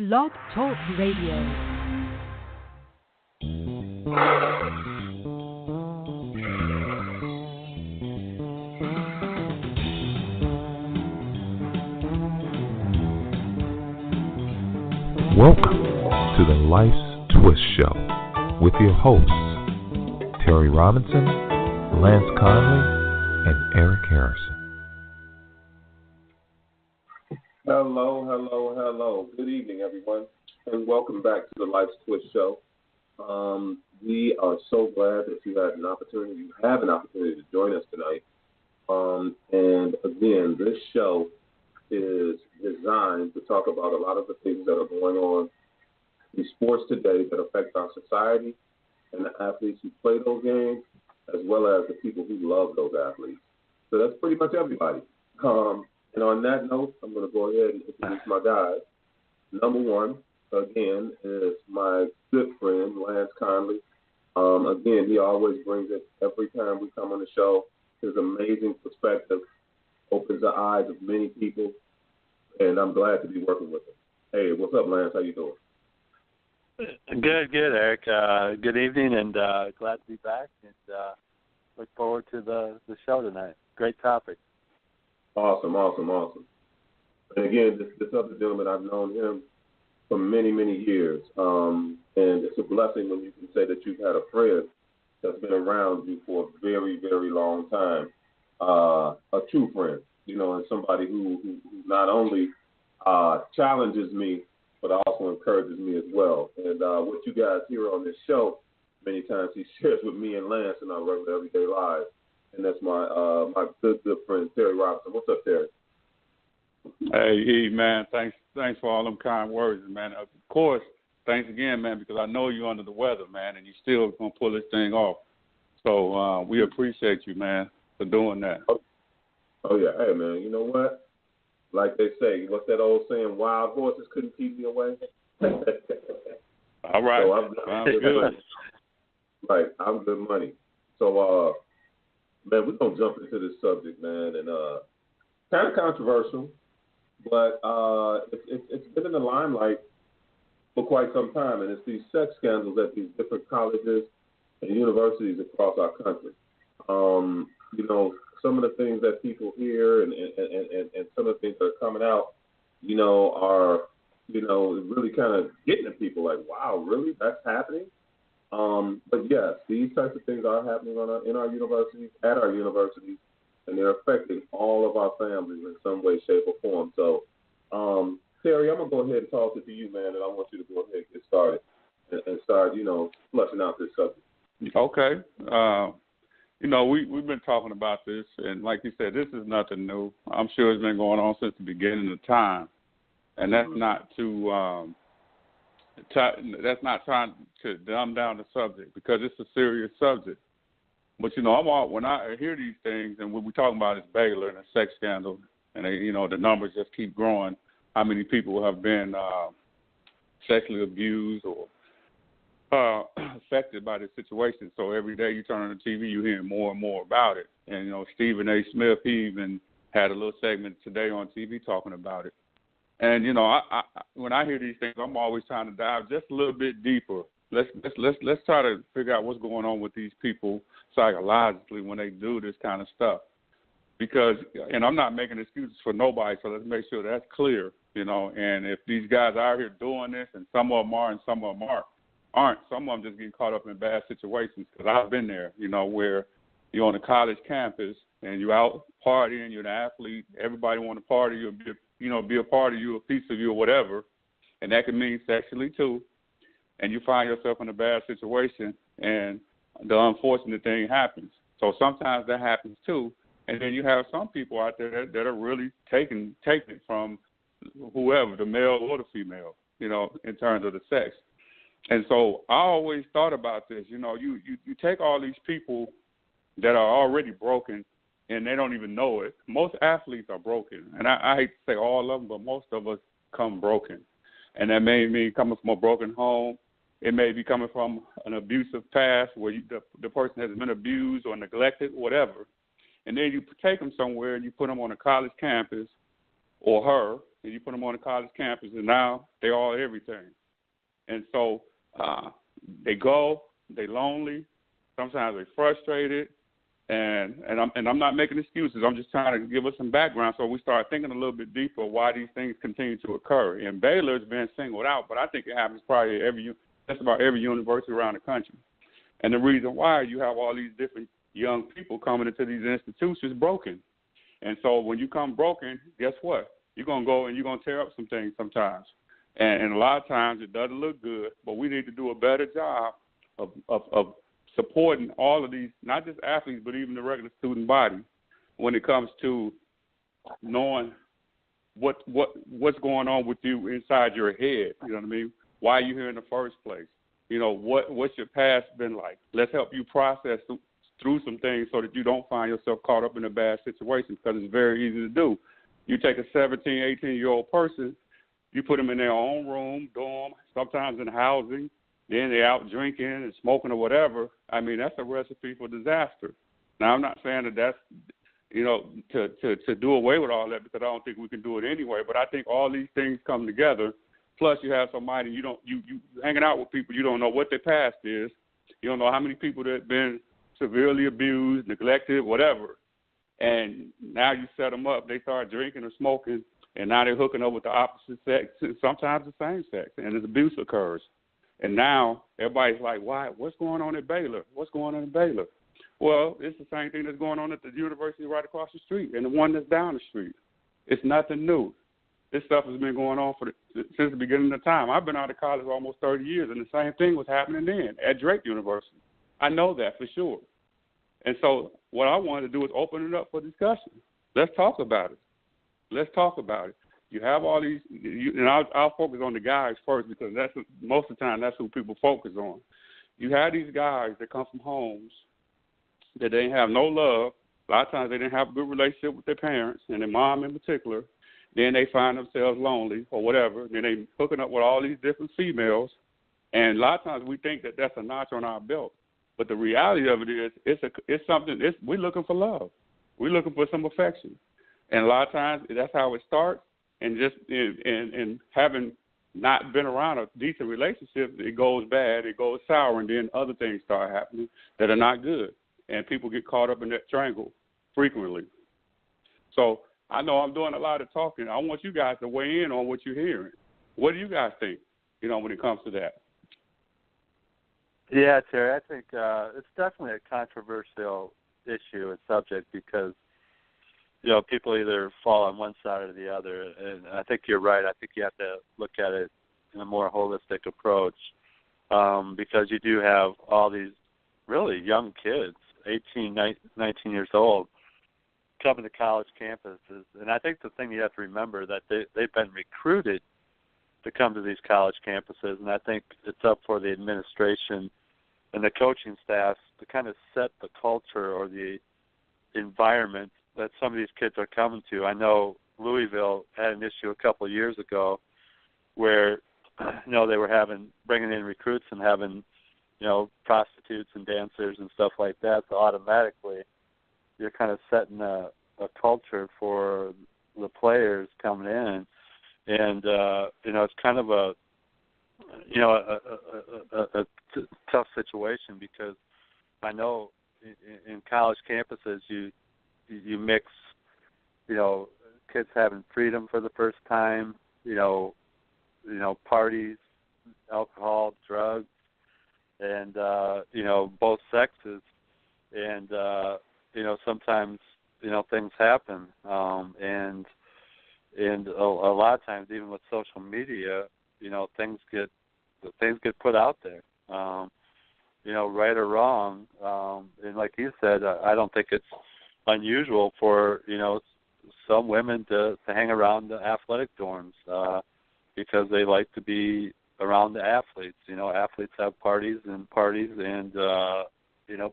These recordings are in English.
Blog Talk Radio. Welcome to the Lifestwists Show with your hosts, Terry Robinson, Lance Conley, and Eric Harrison. Hello. Good evening, everyone, and welcome back to the Lifestwists Show. We are so glad that you have an opportunity to join us tonight. And again, this show is designed to talk about a lot of the things that are going on in sports today that affect our society and the athletes who play those games, as well as the people who love those athletes. So that's pretty much everybody. And on that note, I'm going to go ahead and introduce my guys. Number one, again, is my good friend, Lance Conley. Again, he always brings it every time we come on the show. His amazing perspective opens the eyes of many people, and I'm glad to be working with him. Hey, what's up, Lance? How you doing? Good, Eric. Good evening, and glad to be back, and look forward to the show tonight. Great topic. Awesome. And again, this other gentleman, I've known him for many, many years, and it's a blessing when you can say that you've had a friend that's been around you for a very, very long time, a true friend, and somebody who not only challenges me, but also encourages me as well. And what you guys hear on this show, many times he shares with me and Lance in our regular everyday lives. And that's my good friend, Terry Robinson. What's up, Terry? Hey, man, thanks for all them kind words, man. Of course, thanks again, man, because I know you're under the weather, man, and you still going to pull this thing off. So we appreciate you, man, for doing that. Oh, yeah. Hey, man, you know what? Like they say, what's that old saying, wild horses couldn't keep me away? All right. So I'm good. Right, I'm good money. So, man, we're going to jump into this subject, man, and kind of controversial, but it's been in the limelight for quite some time, and it's these sex scandals at these different colleges and universities across our country. Some of the things that people hear and some of the things that are coming out, are, really kind of getting at people like, wow, really? That's happening? But yes, these types of things are happening in our universities, at our universities, and they're affecting all of our families in some way, shape, or form. So, Terry, I'm going to go ahead and toss it to you, man, and I want you to go ahead and get started and start, flushing out this subject. Okay. We've been talking about this, and like you said, this is nothing new. I'm sure it's been going on since the beginning of time, and that's not to that's not trying to dumb down the subject because it's a serious subject. But when I hear these things, and what we're talking about is Baylor and a sex scandal, and the numbers just keep growing. How many people have been sexually abused or affected by this situation? So every day you turn on the TV, you hear more and more about it. And Stephen A. Smith, he even had a little segment today on TV talking about it. And I when I hear these things, I'm always trying to dive just a little bit deeper. Let's try to figure out what's going on with these people psychologically when they do this kind of stuff. Because, and I'm not making excuses for nobody, so let's make sure that's clear. And if these guys are out here doing this, and some of them are, and some of them aren't, some of them just getting caught up in bad situations. Because I've been there, where you're on a college campus and you're out partying, you're an athlete, everybody want to party, you'll be a part of you, a piece of you, or whatever, and that can mean sexually too. And you find yourself in a bad situation, and the unfortunate thing happens. So sometimes that happens too. And then you have some people out there that are really taking it from whoever, the male or the female, in terms of the sex. And so I always thought about this. You take all these people that are already broken, and they don't even know it. Most athletes are broken, and I hate to say all of them, but most of us come broken. And that may mean coming from a broken home. It may be coming from an abusive past where the person has been abused or neglected, whatever. And then you take them somewhere and you put them on a college campus or her, and you put them on a college campus, and now they're all everything. And so they go, they're lonely, sometimes they're frustrated, and I'm not making excuses. I'm just trying to give us some background so we start thinking a little bit deeper why these things continue to occur. And Baylor's been singled out, but I think it happens probably just about every university around the country. And the reason why, you have all these different young people coming into these institutions broken. And so when you come broken, guess what? You're going to go and you're going to tear up some things sometimes. And a lot of times it doesn't look good, but we need to do a better job of supporting all of these, not just athletes, but even the regular student body when it comes to knowing what's going on with you inside your head. You know what I mean? Why are you here in the first place? You know, what's your past been like? Let's help you process through some things so that you don't find yourself caught up in a bad situation, because it's very easy to do. You take a 17, 18-year-old person, you put them in their own room, dorm, sometimes in housing, then they're out drinking and smoking or whatever. I mean, that's a recipe for disaster. Now, I'm not saying that that's, you know, to do away with all that, because I don't think we can do it anyway, but I think all these things come together. Plus, you have somebody, you hanging out with people, you don't know what their past is. You don't know how many people that have been severely abused, neglected, whatever. And now you set them up, they start drinking or smoking, and now they're hooking up with the opposite sex, sometimes the same sex, and this abuse occurs. And now everybody's like, why? What's going on at Baylor? What's going on at Baylor? Well, it's the same thing that's going on at the university right across the street and the one that's down the street. It's nothing new. This stuff has been going on since the beginning of time. I've been out of college almost 30 years, and the same thing was happening then at Drake University. I know that for sure. And so what I wanted to do is open it up for discussion. Let's talk about it. Let's talk about it. You have all these, and I'll focus on the guys first, because most of the time that's who people focus on. You have these guys that come from homes that they have no love. A lot of times they didn't have a good relationship with their parents, and their mom in particular. Then they find themselves lonely or whatever. Then they hooking up with all these different females. And a lot of times we think that that's a notch on our belt. But the reality of it is we're looking for love. We're looking for some affection. And a lot of times that's how it starts. And just in having not been around a decent relationship, it goes bad, it goes sour, and then other things start happening that are not good. And people get caught up in that triangle frequently. So I know I'm doing a lot of talking. I want you guys to weigh in on what you're hearing. What do you guys think, when it comes to that? Yeah, Terry, I think it's definitely a controversial issue and subject, because people either fall on one side or the other, and I think you're right. I think you have to look at it in a more holistic approach, because you do have all these really young kids, 18, 19 years old, coming to college campuses. And I think the thing you have to remember that they've been recruited to come to these college campuses, and I think it's up for the administration and the coaching staff to kind of set the culture or the environment that some of these kids are coming to. I know Louisville had an issue a couple of years ago where, they were bringing in recruits and having, prostitutes and dancers and stuff like that. So automatically you're kind of setting a culture for the players coming in. And, it's kind of a tough situation, because I know in college campuses you mix, kids having freedom for the first time, parties, alcohol, drugs, and, both sexes. And, sometimes, things happen. And a lot of times, even with social media, things get put out there, right or wrong. And like you said, I don't think it's unusual for, some women to hang around the athletic dorms because they like to be around the athletes. Athletes have parties, and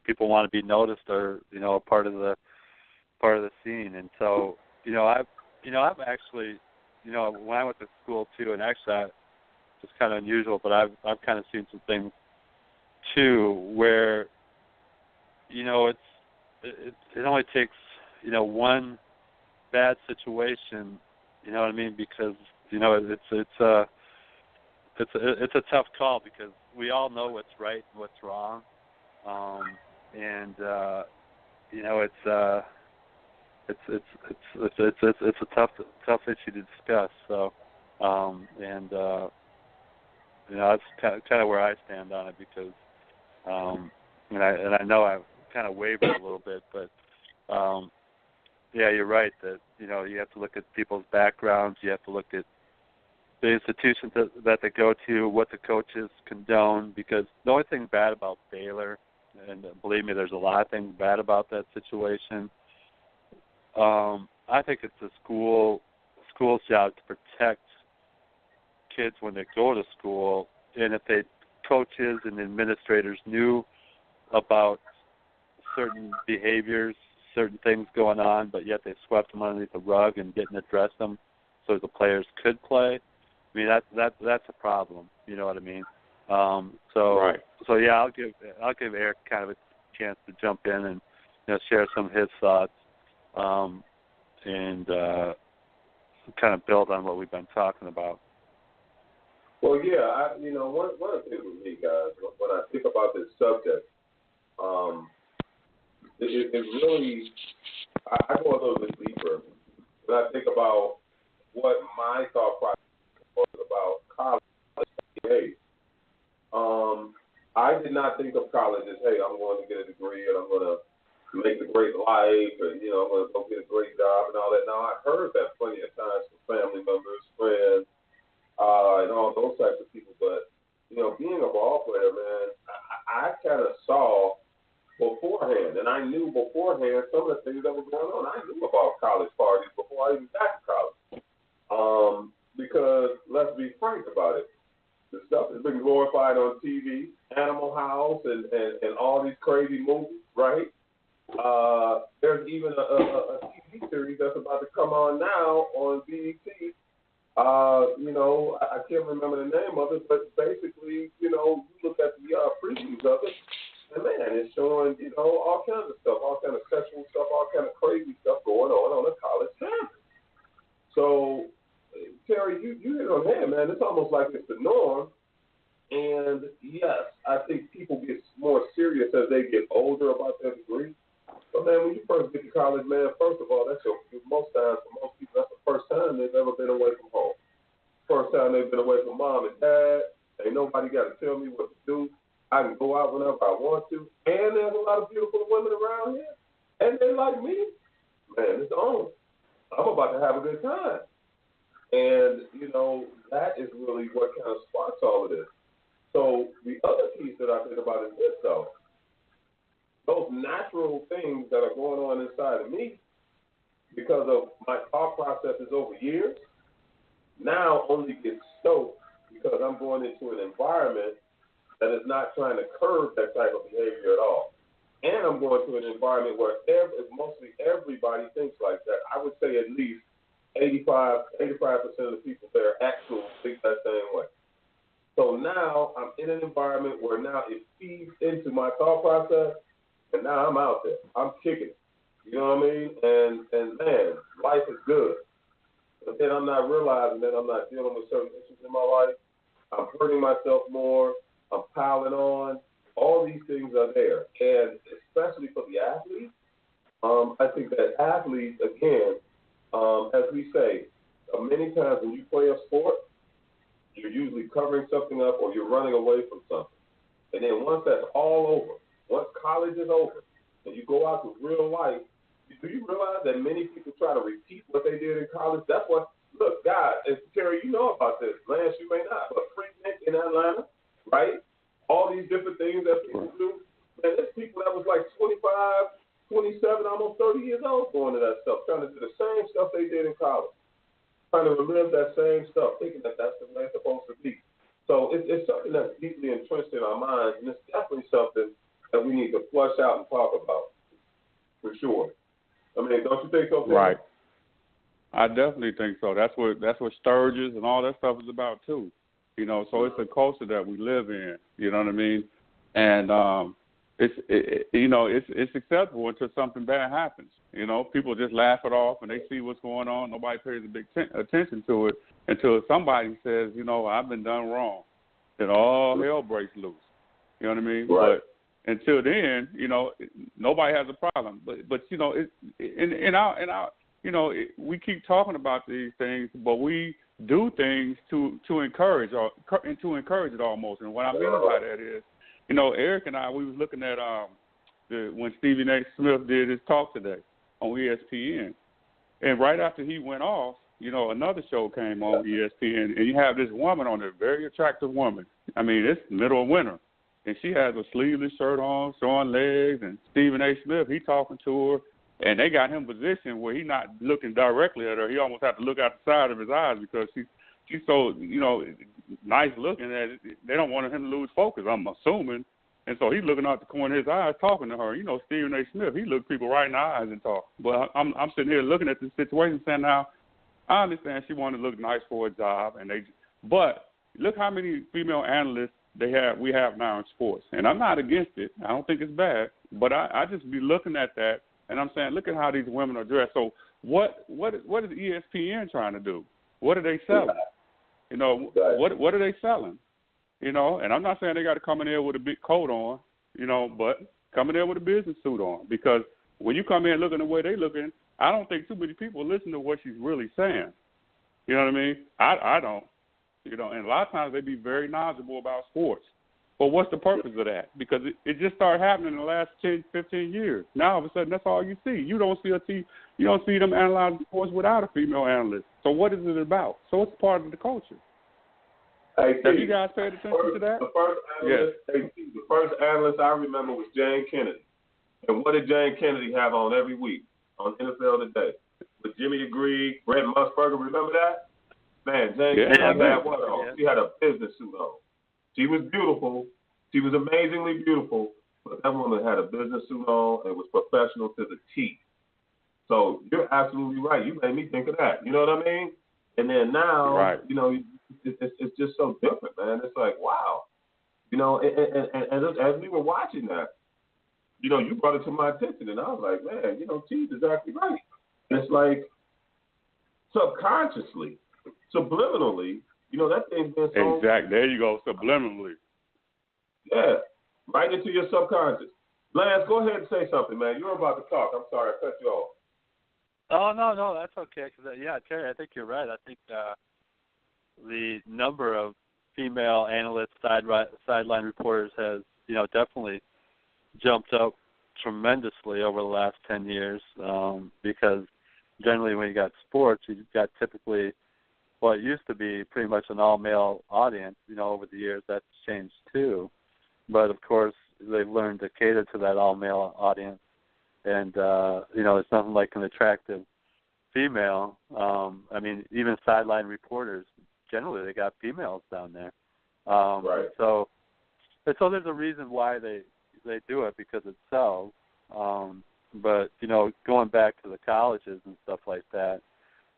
people want to be noticed or, a part of the scene. And so, I've actually, when I went to school too, and actually it's kind of unusual, but I've kind of seen some things too where, it only takes, one bad situation You know what I mean? Because it's a tough call because we all know what's right and what's wrong, and it's a tough issue to discuss. So, that's kind of where I stand on it because, and I know I've kind of wavered a little bit, but yeah, you're right that you have to look at people's backgrounds, you have to look at the institutions that they go to, what the coaches condone, because the only thing bad about Baylor, and believe me, there's a lot of things bad about that situation. I think it's the school's job to protect kids when they go to school, and if coaches and administrators knew about certain behaviors, certain things going on, but yet they swept them underneath the rug and didn't address them so the players could play. I mean that's a problem. You know what I mean? Right. So yeah, I'll give Eric kind of a chance to jump in and share some of his thoughts, and kind of build on what we've been talking about. Well, yeah, one of the things with me, guys, when I think about this subject, it really, I go a little bit deeper when I think about what my thought process was about college. Hey, I did not think of college as, hey, I'm going to get a degree and I'm going to make a great life and, I'm going to go get a great job and all that. Now, I heard that plenty of times from family members, friends, and all those types of people. But, being a ball player, man, I kind of saw beforehand, and I knew beforehand some of the things that were going on. I knew about college parties before I even got to college. Because let's be frank about it. The stuff has been glorified on TV, Animal House, and all these crazy movies, right? There's even a TV series that's about to come on now on BET. I can't remember the name of it, but basically, you look at the previews of it, and man, it's showing, all kinds of stuff, all kind of sexual stuff, all kind of crazy stuff going on a college campus. So, Terry, you hit on that, man. It's almost like it's the norm. And yes, I think people get more serious as they get older about their degree. But man, when you first get to college, man, first of all, most times for most people, that's the first time they've ever been away from home. First time they've been away from mom and dad. Ain't nobody got to tell me what to do. I can go out whenever I want to. And there's a lot of beautiful women around here. And they like me. Man, it's on. I'm about to have a good time. And, that is really what kind of sparks all of this. So the other piece that I think about is this, though. Those natural things that are going on inside of me because of my thought processes over years now only get stoked because I'm going into an environment that is not trying to curb that type of behavior at all. And I'm going to an environment where mostly everybody thinks like that. I would say at least 85% of the people there actually think that same way. So now I'm in an environment where now it feeds into my thought process, and now I'm out there. I'm kicking it. You know what I mean? And man, life is good. But then I'm not realizing that I'm not dealing with certain issues in my life. I'm hurting myself more. I'm piling on. All these things are there. And especially for the athletes, I think that athletes, again, as we say, many times when you play a sport, you're usually covering something up or you're running away from something. And then once that's all over, once college is over, and you go out to real life, do you realize that many people try to repeat what they did in college? That's what, look, guys, and Terry, you know about this. Lance, you may not, but Freaknik in Atlanta, right? All these different things that people do. Man, there's people that was like 25, 27, almost 30 years old going to that stuff, trying to do the same stuff they did in college, trying to relive that same stuff, thinking that that's the way it's supposed to be. So it's something that's deeply entrenched in our minds, and it's definitely something that we need to flush out and talk about, for sure. I mean, don't you think so, Tim? Right. I definitely think so. That's what Sturgis and all that stuff is about too. So it's a culture that we live in. You know what I mean? And it's acceptable until something bad happens. You know, people just laugh it off and they see what's going on. Nobody pays a big attention to it until somebody says, you know, I've been done wrong. Then all hell breaks loose. You know what I mean? Right. But until then, you know, nobody has a problem. But you know, in our you know, we keep talking about these things, but we do things to encourage it almost. And what I mean by that is, you know, Eric and I, we was looking at when Stephen A. Smith did his talk today on ESPN, and right after he went off, you know, another show came on ESPN, and you have this woman on there, very attractive woman. I mean, it's middle of winter, and she has a sleeveless shirt on, showing legs, and Stephen A. Smith, he talking to her, and they got him positioned where he's not looking directly at her. He almost have to look out the side of his eyes because she's so, you know, nice looking that they don't want him to lose focus, I'm assuming. And so he's looking out the corner of his eyes talking to her. You know, Stephen A. Smith, he looks people right in the eyes and talk. But I'm sitting here looking at this situation saying, now, I understand she wanted to look nice for a job, but look how many female analysts we have now in sports. And I'm not against it. I don't think it's bad. But I just be looking at that, and I'm saying, look at how these women are dressed. So what is ESPN trying to do? What are they selling? You know, what are they selling? You know, and I'm not saying they got to come in there with a big coat on, you know, but come in there with a business suit on. Because when you come in looking the way they looking, I don't think too many people listen to what she's really saying. You know what I mean? I don't. You know, and a lot of times they be very knowledgeable about sports. But what's the purpose of that? Because it just started happening in the last 10, 15 years. Now all of a sudden that's all you see. You don't see them analyzing sports without a female analyst. So what is it about? So it's part of the culture. Hey, have you guys paid attention to that? The first analyst I remember was Jane Kennedy. And what did Jane Kennedy have on every week on NFL Today? With Jimmy Agreed, Brent Musburger, remember that? Man, Jane Kennedy had what on? Yeah. She had a business suit on. She was beautiful. She was amazingly beautiful. But that woman had a business suit on and was professional to the teeth. So you're absolutely right. You made me think of that. You know what I mean? And then now, you know, it's just so different, man. It's like, wow. You know, and as we were watching that, you know, you brought it to my attention, and I was like, man, you know, T's exactly right. And it's like subconsciously, subliminally, you know, that thing's been so... Exactly. There you go, subliminally. Yeah, right into your subconscious. Lance, go ahead and say something, man. You were about to talk. I'm sorry, I cut you off. Oh, no, that's okay. Cause, Terry, I think you're right. I think the number of female analysts, sideline reporters has, you know, definitely jumped up tremendously over the last 10 years because generally when you got sports, you've got typically it used to be pretty much an all-male audience. You know, over the years that's changed too. But, of course, they've learned to cater to that all-male audience. And, you know, it's nothing like an attractive female. I mean, even sideline reporters, generally they got females down there. Right. So there's a reason why they do it, because it sells. But, you know, going back to the colleges and stuff like that,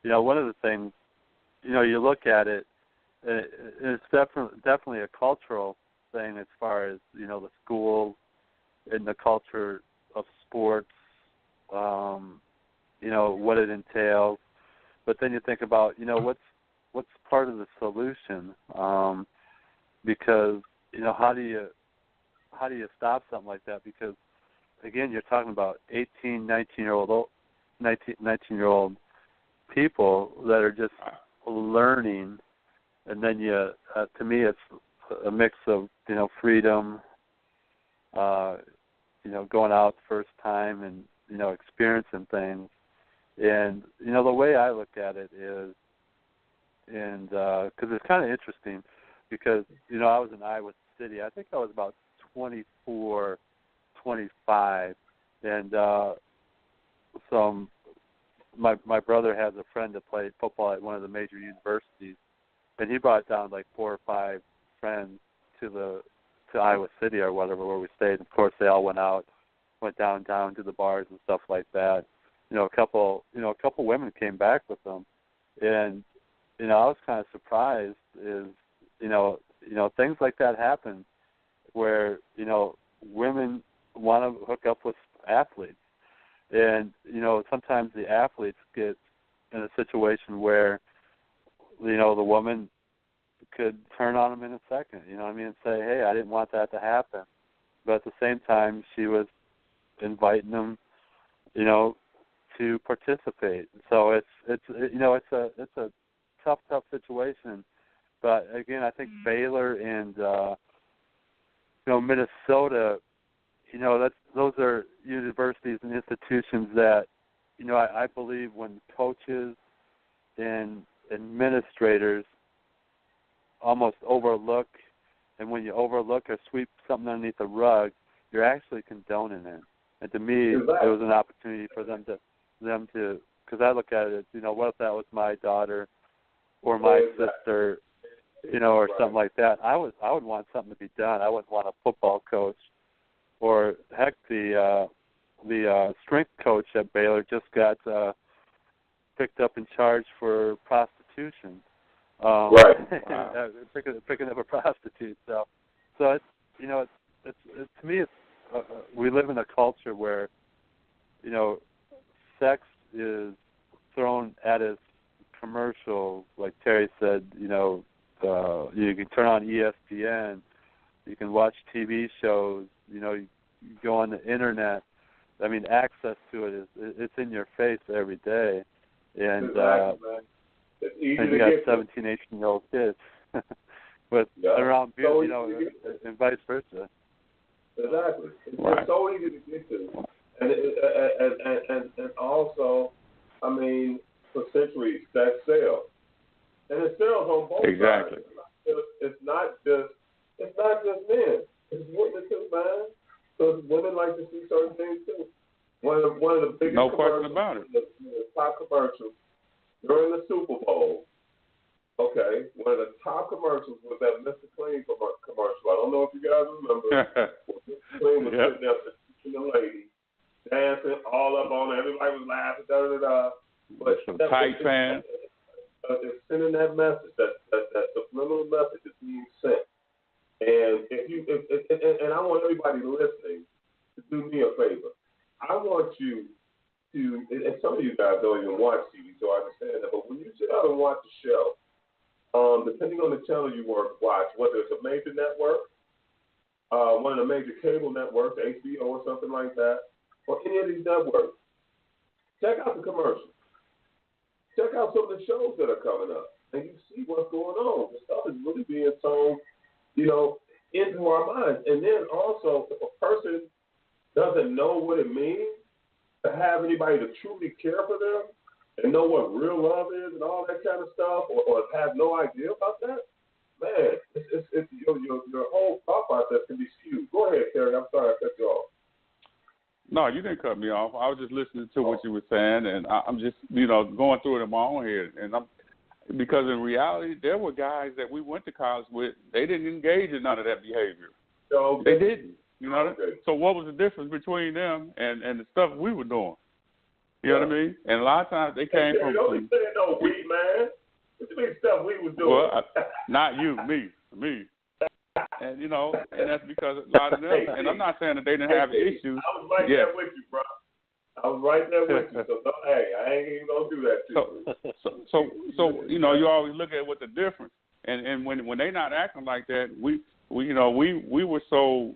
you know, one of the things, you know, you look at it, it's definitely a cultural thing as far as, you know, the schools and the culture of sports, you know, what it entails. But then you think about, you know, what's part of the solution? Because, you know, how do you stop something like that? Because, again, you're talking about 18, 19-year-old people that are just learning, and then to me, it's a mix of, you know, freedom, you know, going out first time and, you know, experiencing things. And, you know, the way I look at it is, and because it's kind of interesting, because, you know, I was in Iowa City. I think I was about 24, 25, and my brother has a friend that played football at one of the major universities, and he brought down like 4 or 5 friends to Iowa City or whatever, where we stayed. Of course, they all went down to the bars and stuff like that. You know, a couple women came back with them, and, you know, I was kind of surprised. You know, things like that happen where, you know, women want to hook up with athletes, And, sometimes the athletes get in a situation where, the woman could turn on them in a second, and say, hey, I didn't want that to happen. But at the same time, she was inviting them, to participate. So it's a tough situation. But again, I think Baylor and Minnesota, those are universities and institutions that, I believe when coaches and administrators almost overlook, and when you overlook or sweep something underneath the rug, you're actually condoning it. And to me, it was an opportunity for them to, because I look at it, what if that was my daughter or my sister, or something like that? I would want something to be done. I wouldn't want a football coach, or heck, the strength coach at Baylor just got picked up and charged for prostitution. Right. Picking up a prostitute. So it's it's to me it's we live in a culture where sex is thrown at us commercial, like Terry said. You can turn on ESPN, you can watch TV shows. You go on the internet. I mean, access to it it's in your face every day, and exactly, and you got 17, 18-year-old kids with around beer, and vice versa. Exactly. It's so easy to get to, and also, I mean, for centuries that sells, and it sells on both sides. It's not just men. It's women too, man. So women like to see certain things too. One of the biggest no question about it. The top commercials during the Super Bowl. Okay, one of the top commercials was that Mr. Clean commercial. I don't know if you guys remember. Mr. Clean was sitting there teaching the lady, dancing all up on her. Everybody was laughing, But some tight fans. It's sending that message, that subliminal message is being sent. And and I want everybody listening to do me a favor. I want you to, and some of you guys don't even watch TV, so I understand that. But when you sit down and watch the show, depending on the channel you watch, whether it's a major network, one of the major cable networks, HBO or something like that, or any of these networks, check out the commercials. Check out some of the shows that are coming up, and you see what's going on. The stuff is really being sown, into our minds. And then also, if a person doesn't know what it means to have anybody to truly care for them and know what real love is and all that kind of stuff, or have no idea about that, man, it's your whole thought process can be skewed. Go ahead, Terry. I'm sorry I cut you off. No, you didn't cut me off. I was just listening to what you were saying, and I'm just, going through it in my own head. And because in reality, there were guys that we went to college with, they didn't engage in none of that behavior. They didn't. So what was the difference between them and the stuff we were doing? You know what I mean? And a lot of times they came from. Don't be saying no, we, man. What you mean stuff we was doing? Well, not you, me. And and that's because a lot of them. And I'm not saying that they didn't have issues. I was right there with you, bro. I was right there with you. So hey, I ain't even gonna do that to you. So you always look at what the difference. And when they not acting like that, we were so.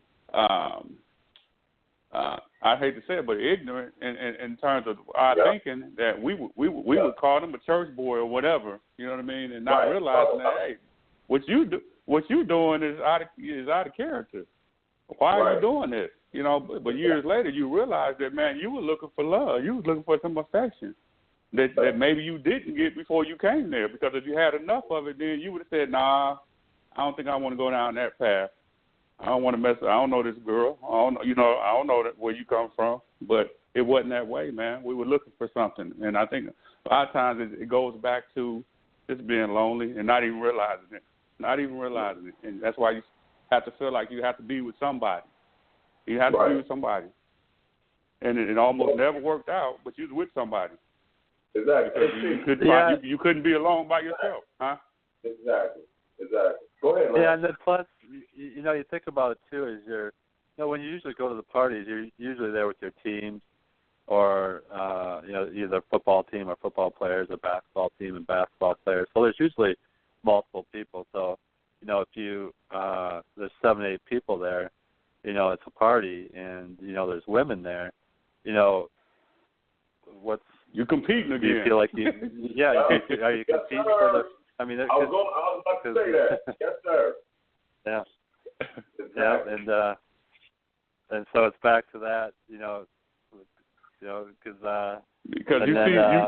I hate to say it, but ignorant in terms of our thinking that we would call them a church boy or whatever, you know what I mean, and not realizing that hey, what you doing is out of character. Why are you doing this? But years later you realize that man, you were looking for love. You was looking for some affection that maybe you didn't get before you came there. Because if you had enough of it, then you would have said, nah, I don't think I want to go down that path. I don't want to mess. I don't know this girl. I don't know where you come from. But it wasn't that way, man. We were looking for something, and I think a lot of times it goes back to just being lonely and not even realizing it. And that's why you have to feel like you have to be with somebody. You have to be with somebody, and it almost never worked out. But you was with somebody. Exactly. You couldn't be alone by yourself, huh? Exactly. Go ahead, man. Yeah, and then plus, you think about it too, is when you usually go to the parties, you're usually there with your teams, or either football team or football players, or basketball team and basketball players. So there's usually multiple people. So if you there's 7-8 people there, it's a party, and there's women there. What's you're competing again? Do you feel like are you competing for the? I mean, I was about to say that. Yes, sir. Yeah. Exactly. Yeah, and so it's back to that, because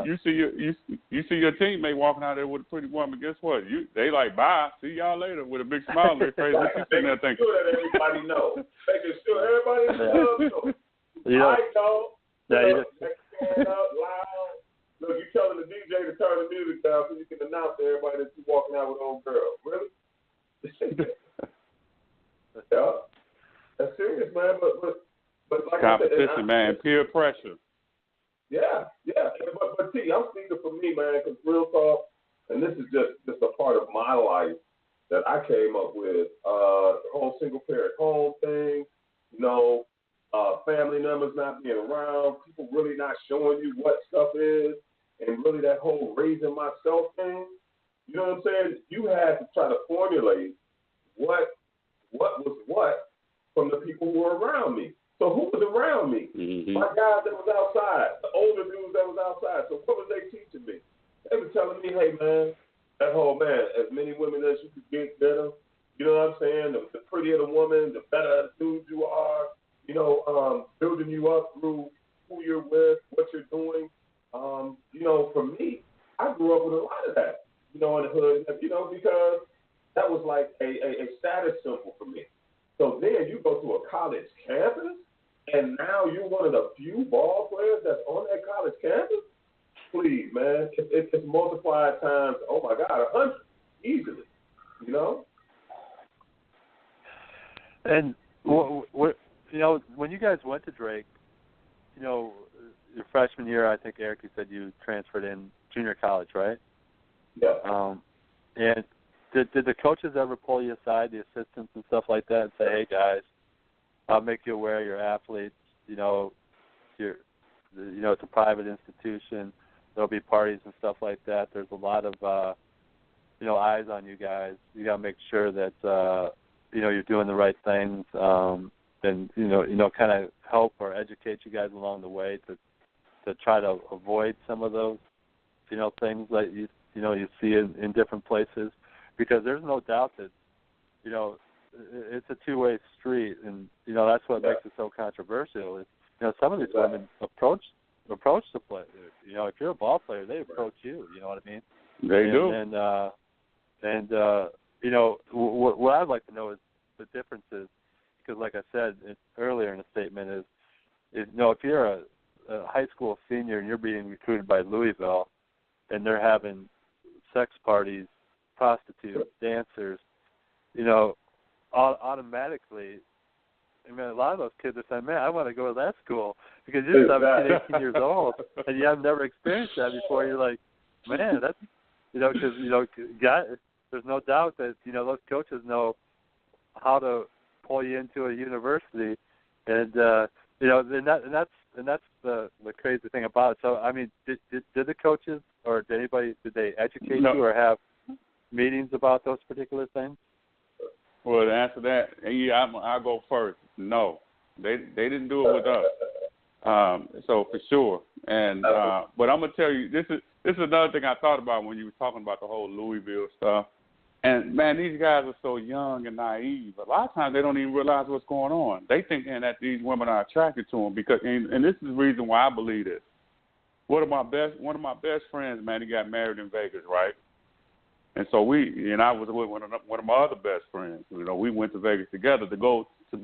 you see your teammate walking out there with a pretty woman. Guess what? They like, bye, see y'all later, with a big smile on their face. What you sitting there thinking? Sure that everybody knows. Making sure everybody knows. I know. Loud. Look, you telling the DJ to turn the music down so you can announce to everybody that you're walking out with old girl. Really? Yeah. That's serious, man. But like competition, I said, man, peer pressure. Yeah. But T, I'm speaking for me, man, because real talk, and this is just a part of my life that I came up with. The whole single parent home thing, family members not being around, people really not showing you what stuff is, and really that whole raising myself thing. You know what I'm saying? You had to try to formulate what was what from the people who were around me. So who was around me? Mm-hmm. My guys that was outside, the older dudes that was outside. So what was they teaching me? They were telling me, hey, man, that whole man, as many women as you could get, better. You know what I'm saying? The prettier the woman, the better the dude you are. Building you up through who you're with, what you're doing. For me, I grew up with a lot of that, in the hood, because that was like a status symbol for me. So then you go to a college campus, and now you're one of the few ball players that's on that college campus? Please, man, it's multiplied times, oh my God, 100, easily, And, when you guys went to Drake, your freshman year, I think, Eric, you said you transferred in junior college, right? Yeah. And did the coaches ever pull you aside, the assistants and stuff like that, and say, hey, guys, I'll make you aware you're athletes, it's a private institution, there'll be parties and stuff like that, there's a lot of, eyes on you guys, you got to make sure that, you're doing the right things, and, kind of help or educate you guys along the way to try to avoid some of those, things that you see in different places, because there's no doubt that, it's a two-way street, and, that's what makes it so controversial is, some of these women approach the player. If you're a ball player, they approach you, you know what I mean? They do. What I'd like to know is the differences, because like I said earlier in the statement is if you're a high school senior and you're being recruited by Louisville and they're having sex parties, prostitutes, dancers, automatically, a lot of those kids are saying, man, I want to go to that school because you're 17, 18 years old and you have never experienced that before. You're like, man, that's, because, there's no doubt that, those coaches know how to pull you into a university, and that's the crazy thing about it. So, I mean, did the coaches or did they educate you or have meetings about those particular things? Well, to answer that, I'll go first. No, they didn't do it with us. So for sure, and but I'm gonna tell you, this is another thing I thought about when you were talking about the whole Louisville stuff. And, man, these guys are so young and naive. A lot of times they don't even realize what's going on. They think that these women are attracted to them because, and this is the reason why I believe this. One of my best friends, man, he got married in Vegas, right? And so I was with one of my other best friends. We went to Vegas together to go to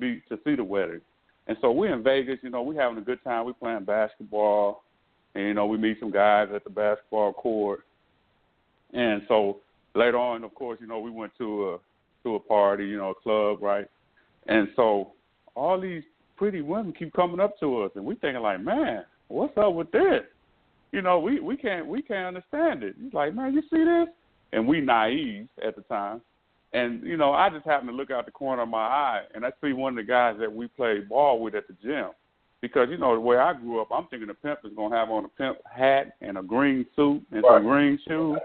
see the wedding. And so we're in Vegas, we having a good time. We playing basketball, and we meet some guys at the basketball court. And so later on, of course, we went to a party, a club, right? And so all these pretty women keep coming up to us, and we thinking like, man, what's up with this? We can't understand it. He's like, man, you see this? And we naive at the time. And, I just happened to look out the corner of my eye, and I see one of the guys that we played ball with at the gym. Because, you know, the way I grew up, I'm thinking the pimp is going to have on a pimp hat and a green suit and some green shoes.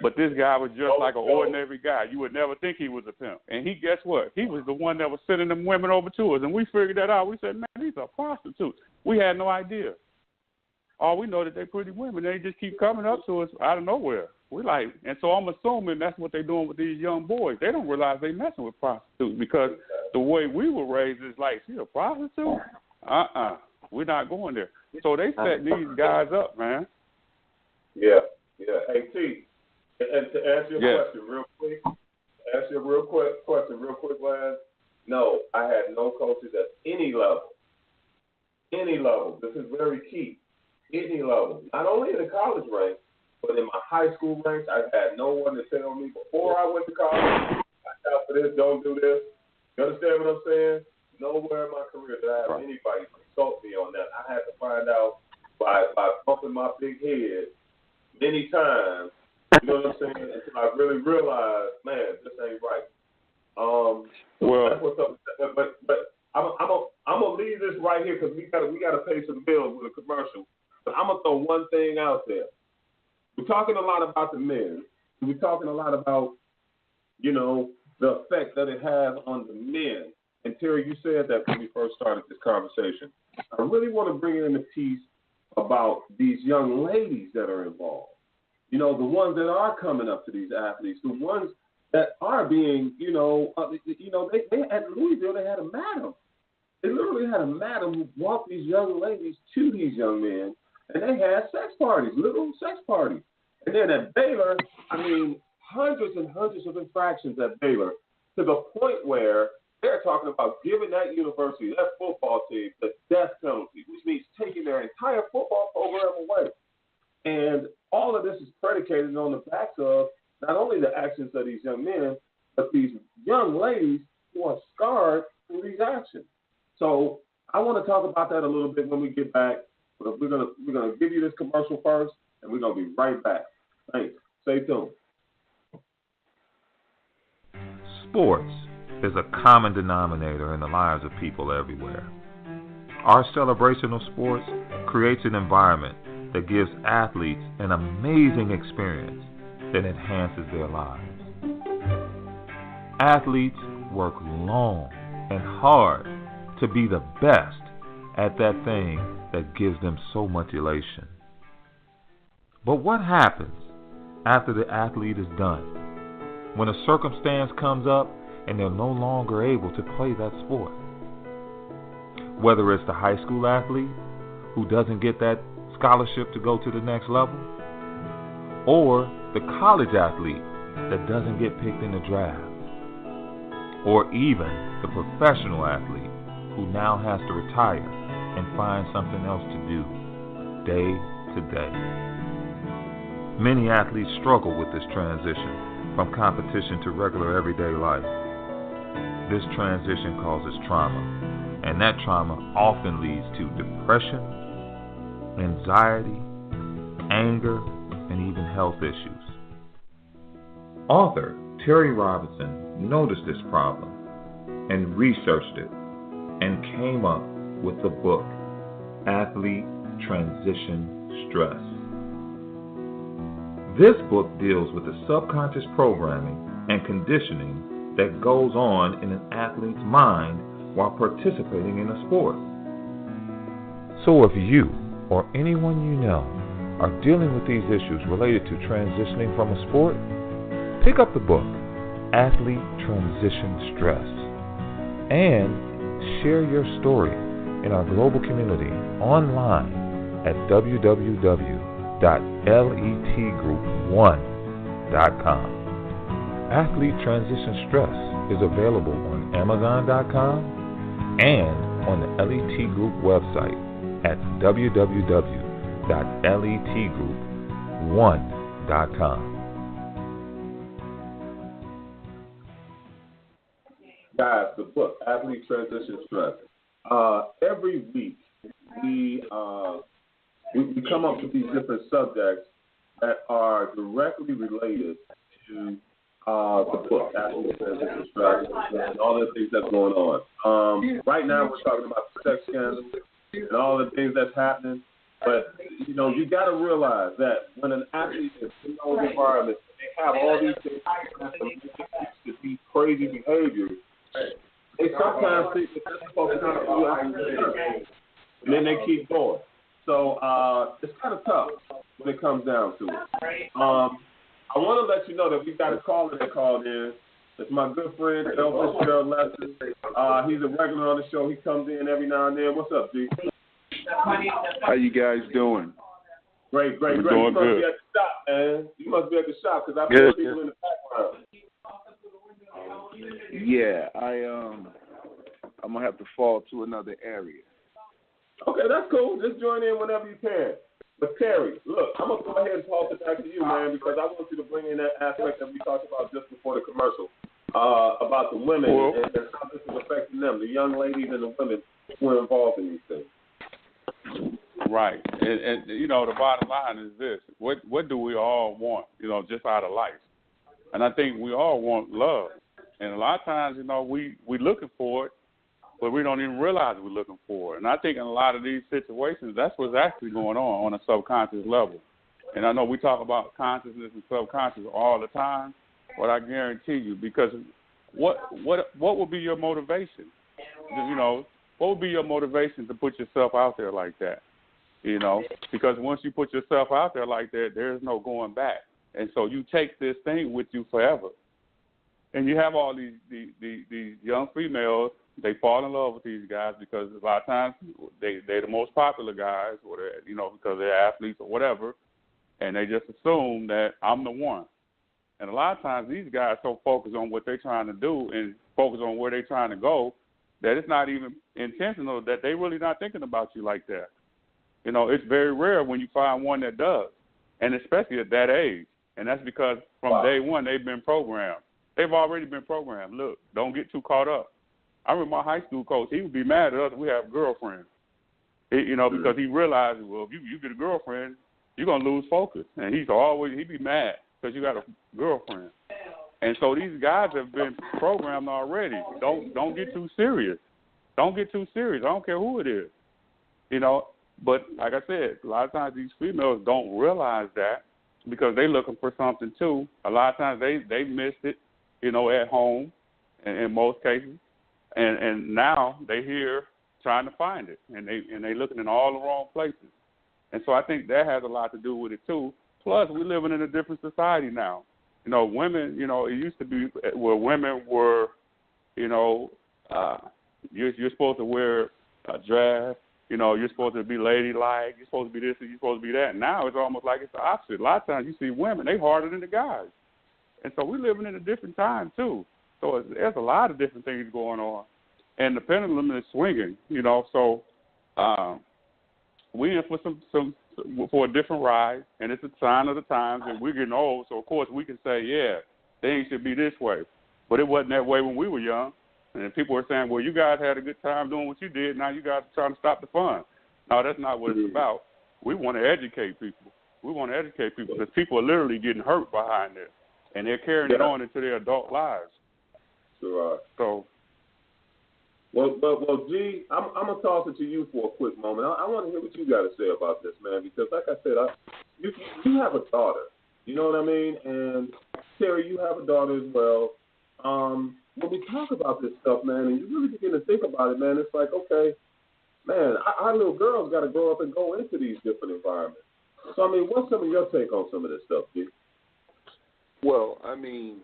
But this guy was just like an ordinary guy. You would never think he was a pimp. And guess what? He was the one that was sending them women over to us. And we figured that out. We said, man, these are prostitutes. We had no idea. All we know that they're pretty women. They just keep coming up to us out of nowhere. We're like, and so I'm assuming that's what they're doing with these young boys. They don't realize they're messing with prostitutes because the way we were raised is like, she a prostitute? We're not going there. So they set these guys up, man. Yeah. Hey, T, and to answer your question real quick, Lance, no, I had no coaches at any level. Any level. This is very key. Any level. Not only in the college ranks, but in my high school ranks, I had no one to tell me before I went to college, watch out for this, don't do this. You understand what I'm saying? Nowhere in my career did I have anybody consult me on that. I had to find out by bumping my big head many times, you know what I'm saying, until I really realized, man, this ain't right. That's what's up. But I'm gonna leave this right here because we gotta pay some bills with a commercial. But I'm gonna throw one thing out there. We're talking a lot about the men. We're talking a lot about, you know, the effect that it has on the men. And Terry, you said that when we first started this conversation. I really want to bring in a piece about these young ladies that are involved. You know, the ones that are coming up to these athletes, the ones that are being, they at Louisville, they had a madam. They literally had a madam who brought these young ladies to these young men, and they had sex parties, little sex parties. And then at Baylor, hundreds and hundreds of infractions at Baylor to the point where they're talking about giving that university, that football team, the death penalty, which means taking their entire football program away. And all of this is predicated on the backs of not only the actions of these young men, but these young ladies who are scarred through these actions. So I want to talk about that a little bit when we get back. But we're gonna give you this commercial first, and we're gonna be right back. Thanks. Stay tuned. Sports is a common denominator in the lives of people everywhere. Our celebration of sports creates an environment that gives athletes an amazing experience that enhances their lives. Athletes work long and hard to be the best at that thing that gives them so much elation. But what happens after the athlete is done? When a circumstance comes up and they're no longer able to play that sport? Whether it's the high school athlete who doesn't get that scholarship to go to the next level, or the college athlete that doesn't get picked in the draft, or even the professional athlete who now has to retire and find something else to do day to day. Many athletes struggle with this transition from competition to regular everyday life. This transition causes trauma, and that trauma often leads to depression, anxiety, anger, and even health issues. Author Terry Robinson noticed this problem and researched it and came up with the book, Athlete Transition Stress. This book deals with the subconscious programming and conditioning that goes on in an athlete's mind while participating in a sport. So if you or anyone you know are dealing with these issues related to transitioning from a sport, pick up the book, Athlete Transition Stress, and share your story in our global community online at www.letgroup1.com. Athlete Transition Stress is available on Amazon.com and on the LET Group website at www.letgroup1.com. Guys, the book, Athlete Transition Stress. Every week we come up with these different subjects that are directly related to the book, Athlete Transition Stress, and all the things that's going on. Right now we're talking about sex scandals. and all the things that's happening. But, you know, you got to realize that when an athlete is in those environments, they have all these things to these crazy behaviors. They sometimes think that that's supposed to be after, and then they keep going. So it's kind of tough when it comes down to it. I want to let you know that we've got a caller that called in. It's my good friend, Elvis Gerald Lester. He's a regular on the show. He comes in every now and then. What's up, G? How you guys doing? Great. We're You doing must good. be at the shop, man. You must be at the shop because I feel people in the background. Yeah, I'm gonna have to fall to another area. Okay, that's cool. Just join in whenever you can. But Terry, look, I'm gonna go ahead and toss it back to you, man, because I want you to bring in that aspect that we talked about just before the commercial, about the women and how this is affecting them, the young ladies and the women who are involved in these things. Right, and you know, the bottom line is this: what do we all want? You know, just out of life, and I think we all want love, and a lot of times, you know, we looking for it, but we don't even realize we're looking for it. And I think in a lot of these situations, that's what's actually going on a subconscious level. And I know we talk about consciousness and subconscious all the time, but I guarantee you, because what would be your motivation? You know, what would be your motivation to put yourself out there like that? You know, because once you put yourself out there like that, there's no going back. And so you take this thing with you forever. And you have all these young females, they fall in love with these guys because a lot of times they're the most popular guys, or you know, because they're athletes or whatever, and they just assume that I'm the one. And a lot of times these guys so focused on what they're trying to do and focus on where they're trying to go that it's not even intentional, that they really not thinking about you like that. You know, it's very rare when you find one that does, and especially at that age. And that's because from day one they've been programmed. They've already been programmed. Look, don't get too caught up. I remember my high school coach, he would be mad at us if we have girlfriends. You know, because he realized, well, if you get a girlfriend, you're going to lose focus. And he'd be mad because you got a girlfriend. And so these guys have been programmed already. Don't get too serious. Don't get too serious. I don't care who it is. You know, but like I said, a lot of times these females don't realize that because they're looking for something too. A lot of times they missed it, you know, at home in most cases. And now they're here trying to find it, and they looking in all the wrong places. And so I think that has a lot to do with it too. Plus, we're living in a different society now. You know, women, you know, it used to be where women were, you know, you're supposed to wear a dress. You know, you're supposed to be ladylike. You're supposed to be this and you're supposed to be that. Now it's almost like it's the opposite. A lot of times you see women, they harder than the guys. And so we're living in a different time too. So there's a lot of different things going on. And the pendulum is swinging, you know. So we're in for a different ride, and it's a sign of the times, and we're getting old. So, of course, we can say, yeah, things should be this way. But it wasn't that way when we were young. And people were saying, well, you guys had a good time doing what you did. Now you guys are trying to stop the fun. No, that's not what it's about. We want to educate people. We want to educate people because people are literally getting hurt behind this, and they're carrying it on into their adult lives. Sure. So. Well, G, I'm going to toss it to you for a quick moment. I want to hear what you got to say about this, man, because like I said, you have a daughter. You know what I mean? And, Terry, you have a daughter as well. When we talk about this stuff, man, and you really begin to think about it, man, it's like, okay, man, our little girls got to grow up and go into these different environments. So, I mean, what's some of your take on some of this stuff, G? Well, I mean,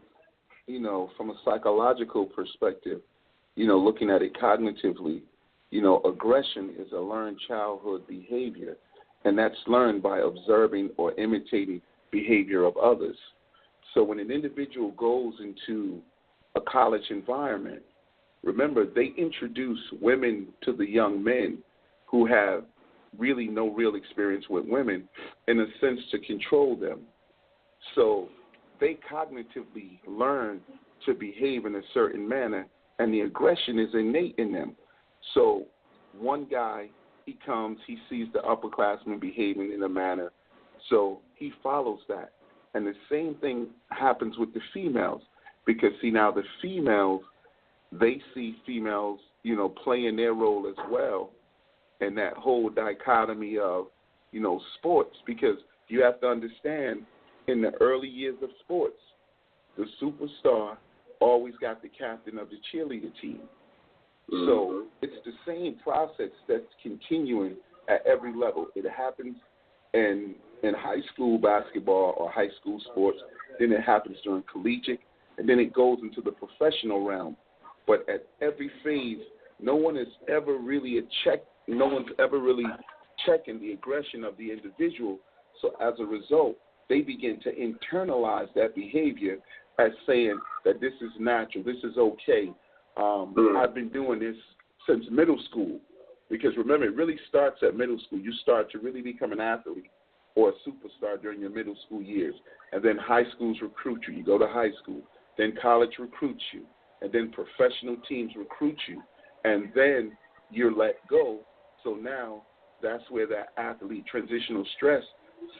you know, from a psychological perspective, you know, looking at it cognitively, you know, aggression is a learned childhood behavior, and that's learned by observing or imitating behavior of others. So when an individual goes into a college environment, remember, they introduce women to the young men who have really no real experience with women, in a sense, to control them. So they cognitively learn to behave in a certain manner, and the aggression is innate in them. So one guy, he comes, he sees the upperclassmen behaving in a manner, so he follows that. And the same thing happens with the females, because, see, now the females, they see females, you know, playing their role as well, and that whole dichotomy of, sports, because you have to understand in the early years of sports, the superstar always got the captain of the cheerleader team. Mm-hmm. So it's the same process that's continuing at every level. It happens in high school basketball or high school sports, then it happens during collegiate, and then it goes into the professional realm. But at every phase, no one is ever really no one's ever really checking the aggression of the individual. So as a result, they begin to internalize that behavior as saying that this is natural, this is okay. I've been doing this since middle school. Because remember, it really starts at middle school. You start to really become an athlete or a superstar during your middle school years. And then high schools recruit you. You go to high school. Then college recruits you. And then professional teams recruit you. And then you're let go. So now that's where that athlete transitional stress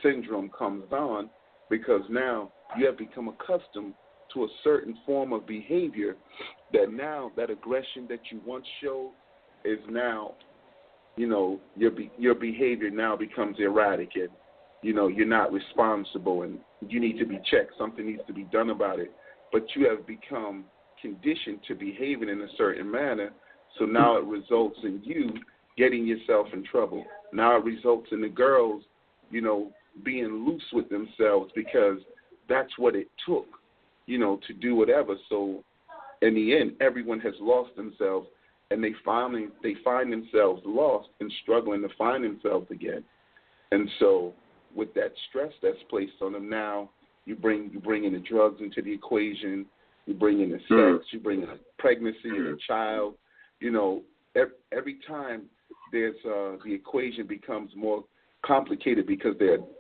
syndrome comes on, because now you have become accustomed to a certain form of behavior that now that aggression that you once showed is now, your behavior now becomes erratic, and, you're not responsible, and you need to be checked. Something needs to be done about it. But you have become conditioned to behaving in a certain manner, so now it results in you getting yourself in trouble. Now it results in the girls, being loose with themselves, because that's what it took, to do whatever. So in the end, everyone has lost themselves, and they find themselves lost and struggling to find themselves again. And so with that stress that's placed on them now, you bring in the drugs into the equation, you bring in the sex, you bring in a pregnancy and a child. Every time there's the equation becomes more complicated, because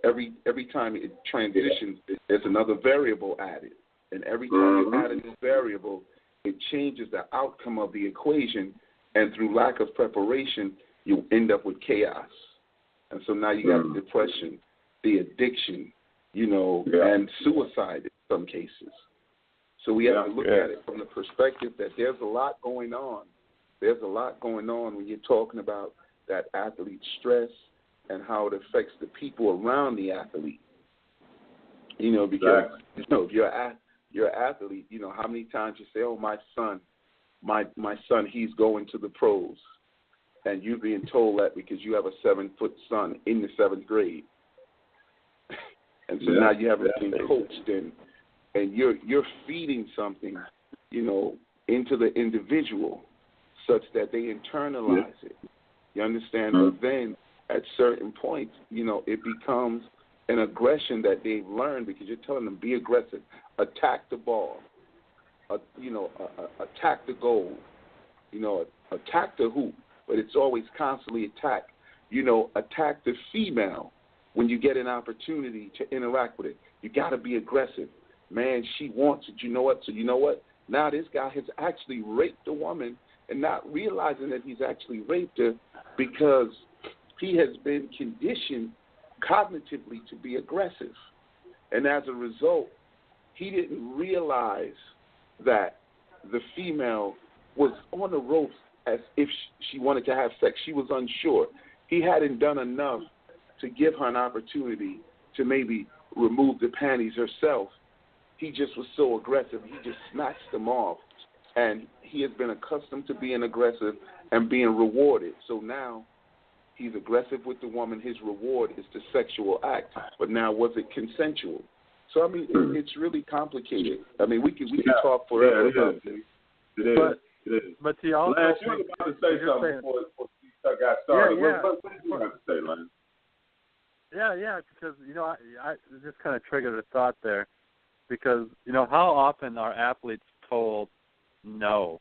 every time it transitions, there's another variable added. And every time you add a new variable, it changes the outcome of the equation, and through lack of preparation, you end up with chaos. And so now you got the depression, the addiction, and suicide in some cases. So we have to look at it from the perspective that there's a lot going on. There's a lot going on when you're talking about that athlete stress and how it affects the people around the athlete. Because if you're an athlete, how many times you say, "Oh, my son, he's going to the pros," and you're being told that because you have a 7-foot son in the 7th grade, and so now you haven't been coached, and you're feeding something, into the individual, such that they internalize it. You understand? But then at certain points, it becomes an aggression that they've learned, because you're telling them, be aggressive, attack the ball, attack the goal, attack the hoop, but it's always constantly attack. Attack the female when you get an opportunity to interact with it. You got to be aggressive. Man, she wants it. You know what? So you know what? Now this guy has actually raped a woman, and not realizing that he's actually raped her, because he has been conditioned cognitively to be aggressive. And as a result, he didn't realize that the female was on the ropes as if she wanted to have sex. She was unsure. He hadn't done enough to give her an opportunity to maybe remove the panties herself. He just was so aggressive. He just snatched them off. And he has been accustomed to being aggressive and being rewarded. So now he's aggressive with the woman. His reward is the sexual act. But now, was it consensual? So, it's really complicated. We can talk forever about this. It is. But you also... Lance, you were about to say something before we got started. What did you have to say, Lance? Yeah, because, I just kind of triggered a thought there. Because, how often are athletes told no?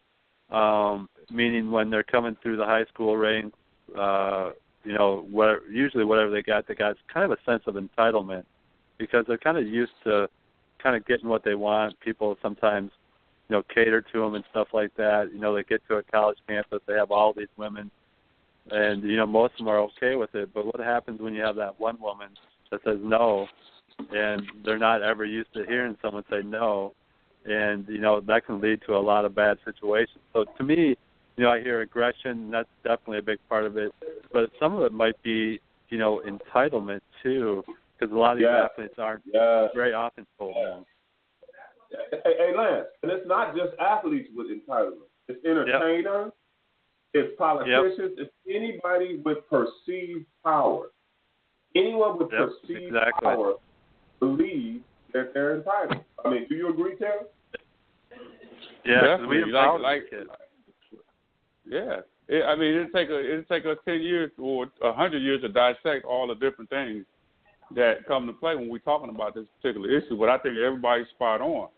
Meaning when they're coming through the high school ranks, usually whatever they got kind of a sense of entitlement, because they're kind of used to kind of getting what they want. People sometimes, cater to them and stuff like that. They get to a college campus, they have all these women, and, most of them are okay with it. But what happens when you have that one woman that says no, and they're not ever used to hearing someone say no, and, that can lead to a lot of bad situations. So to me, I hear aggression. That's definitely a big part of it. But some of it might be, entitlement too, because a lot of these athletes aren't very often told no. Hey, Lance, and it's not just athletes with entitlement. It's entertainers, it's politicians, it's anybody with perceived power. Anyone with perceived power believes that they're entitled. I mean, do you agree, Terry? Yeah, we it'd take us 10 years or 100 years to dissect all the different things that come to play when we're talking about this particular issue. But I think everybody's spot on.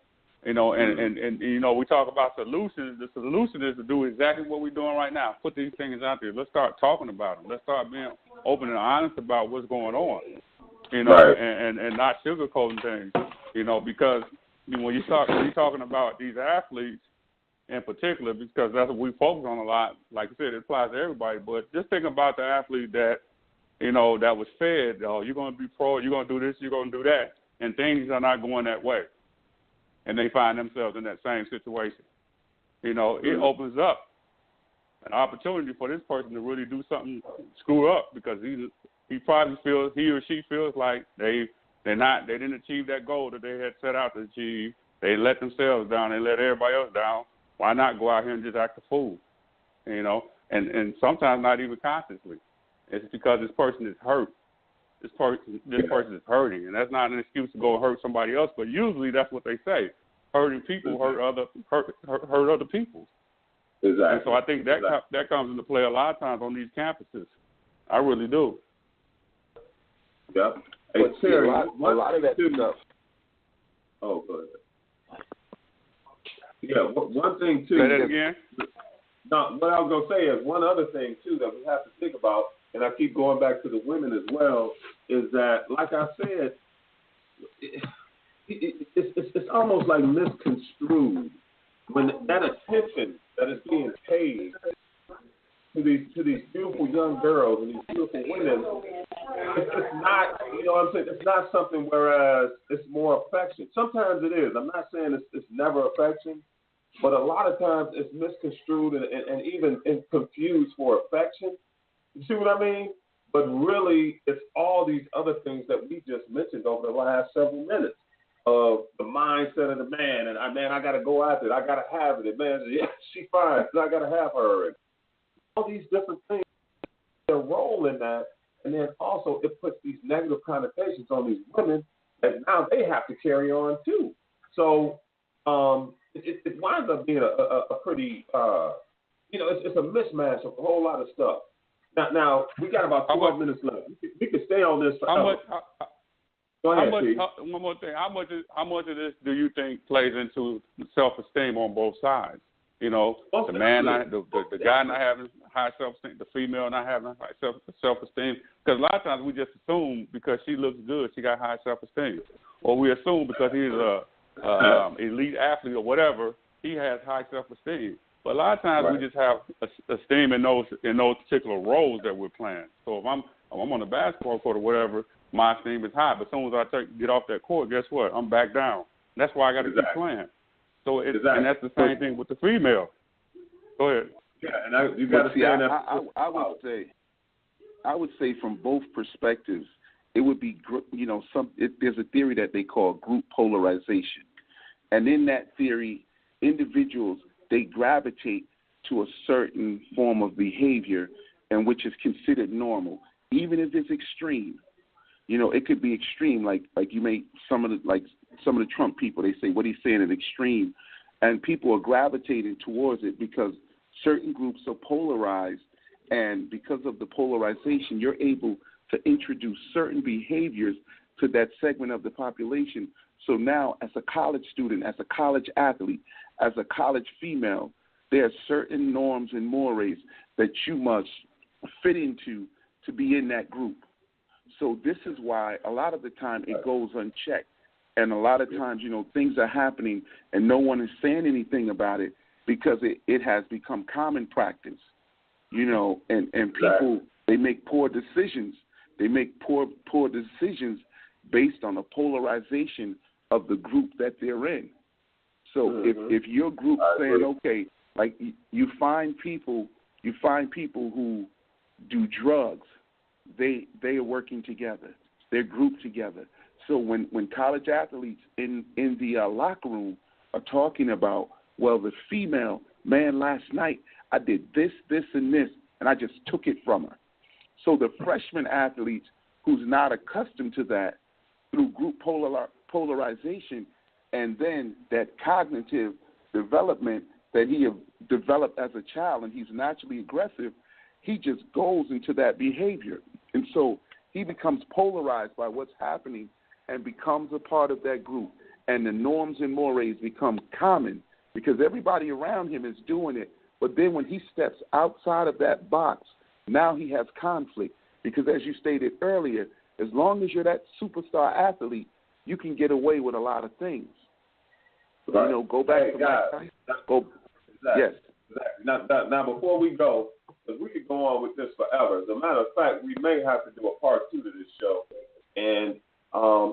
And we talk about solutions. The solution is to do exactly what we're doing right now. Put these things out there. Let's start talking about them. Let's start being open and honest about what's going on. And not sugarcoating things. Because when you're talking about these athletes in particular, because that's what we focus on a lot. Like I said, it applies to everybody. But just think about the athlete that that was fed. You're going to be pro. You're going to do this. You're going to do that, and things are not going that way. And they find themselves in that same situation. It opens up an opportunity for this person to really do something screw up, because he probably feels, he or she feels like they didn't achieve that goal that they had set out to achieve. They let themselves down. They let everybody else down. Why not go out here and just act a fool? And sometimes not even consciously. It's because this person is hurt. This person is hurting, and that's not an excuse to go and hurt somebody else. But usually that's what they say: hurting people hurt other people. Exactly. And so I think that comes into play a lot of times on these campuses. I really do. Yeah. Hey, but Terry, a lot of that stuff. Oh, go ahead. Yeah. One thing too. Say that again. No, what I was gonna say is one other thing too that we have to think about. And I keep going back to the women as well, is that, like I said, it's almost like misconstrued when that attention that is being paid to these beautiful young girls and these beautiful women, it's not, what I'm saying, it's not something whereas it's more affection. Sometimes it is. I'm not saying it's never affection, but a lot of times it's misconstrued and even confused for affection. You see what I mean? But really, it's all these other things that we just mentioned over the last several minutes of the mindset of the man. And I got to go after it. I got to have it. And man, she's fine. I got to have her. And all these different things, their role in that. And then also it puts these negative connotations on these women that now they have to carry on too. So it winds up being a pretty, it's a mismatch of a whole lot of stuff. Now we got about 12 minutes left. We can stay on this forever. Go ahead, Steve. One more thing. How much of this do you think plays into self-esteem on both sides? The man, the guy not having high self-esteem, the female not having high self-esteem. Because a lot of times we just assume because she looks good, she got high self-esteem, or we assume because he's a elite athlete or whatever, he has high self-esteem. But a lot of times we just have esteem in those particular roles that we're playing. So if I'm on the basketball court or whatever, my esteem is high. But as soon as I get off that court, guess what? I'm back down. That's why I got to keep playing. So and that's the same thing with the female. Go ahead. Yeah, and you got to see. I would say from both perspectives, it would be there's a theory that they call group polarization, and in that theory, individuals, they gravitate to a certain form of behavior and which is considered normal, even if it's extreme. It could be extreme, like you may some of the Trump people, they say what he's saying is extreme, and people are gravitating towards it because certain groups are polarized, and because of the polarization, you're able to introduce certain behaviors to that segment of the population. So now, as a college student, as a college athlete, as a college female, there are certain norms and mores that you must fit into to be in that group. So this is why a lot of the time it goes unchecked. And a lot of times, things are happening and no one is saying anything about it because it has become common practice, and people, they make poor decisions. They make poor decisions based on the polarization of the group that they're in. So if your group saying, okay, Like you find people who do drugs. They are working together. They're grouped together. So when college athletes in the locker room are talking about, well, the female, man, last night I did this, and this, and I just took it from her. So the freshman athletes who's not accustomed to that through group polarization and then that cognitive development that he have developed as a child, and he's naturally aggressive, he just goes into that behavior. And so he becomes polarized by what's happening and becomes a part of that group. And the norms and mores become common because everybody around him is doing it. But then when he steps outside of that box, now he has conflict. Because as you stated earlier, as long as you're that superstar athlete, you can get away with a lot of things. Right. You know, go back to guys, Mike Tyson. Yes. Exactly. Now, before we go, because we could go on with this forever. As a matter of fact, we may have to do a part 2 to this show. And